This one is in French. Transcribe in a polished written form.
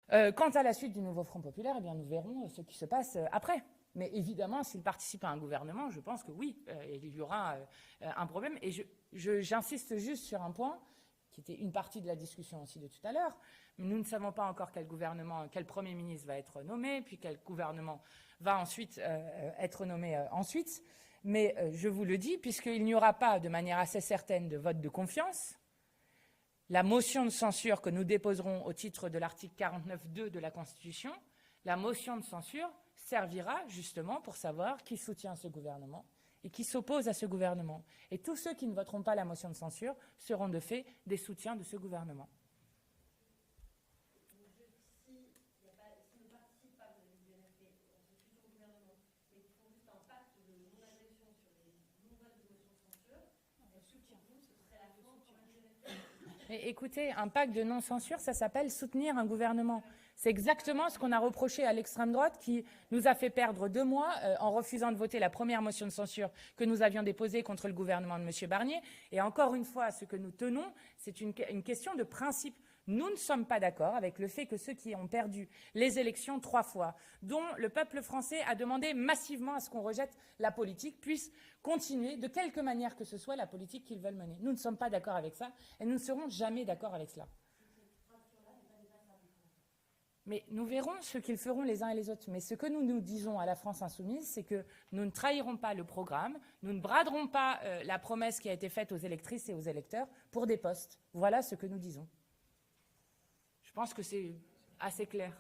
Quant à la suite du nouveau Front populaire, eh bien, nous verrons ce qui se passe après. Mais évidemment, s'il participe à un gouvernement, je pense que oui, il y aura un problème. Et j'insiste juste sur un point, qui était une partie de la discussion aussi de tout à l'heure. Nous ne savons pas encore quel Premier ministre va être nommé, puis quel gouvernement va ensuite être nommé ensuite. Mais je vous le dis, puisqu'il n'y aura pas de manière assez certaine de vote de confiance, la motion de censure que nous déposerons au titre de l'article 49.2 de la Constitution, la motion de censure servira justement pour savoir qui soutient ce gouvernement et qui s'oppose à ce gouvernement. Et tous ceux qui ne voteront pas la motion de censure seront de fait des soutiens de ce gouvernement. Mais écoutez, un pacte de non-censure, ça s'appelle soutenir un gouvernement. C'est exactement ce qu'on a reproché à l'extrême droite qui nous a fait perdre 2 mois en refusant de voter la première motion de censure que nous avions déposée contre le gouvernement de M. Barnier. Et encore une fois, ce que nous tenons, c'est une question de principe. Nous ne sommes pas d'accord avec le fait que ceux qui ont perdu les élections 3 fois, dont le peuple français a demandé massivement à ce qu'on rejette la politique, puissent continuer de quelque manière que ce soit la politique qu'ils veulent mener. Nous ne sommes pas d'accord avec ça et nous ne serons jamais d'accord avec cela. Mais nous verrons ce qu'ils feront les uns et les autres. Mais ce que nous disons à la France insoumise, c'est que nous ne trahirons pas le programme, nous ne braderons pas la promesse qui a été faite aux électrices et aux électeurs pour des postes. Voilà ce que nous disons. Je pense que c'est assez clair.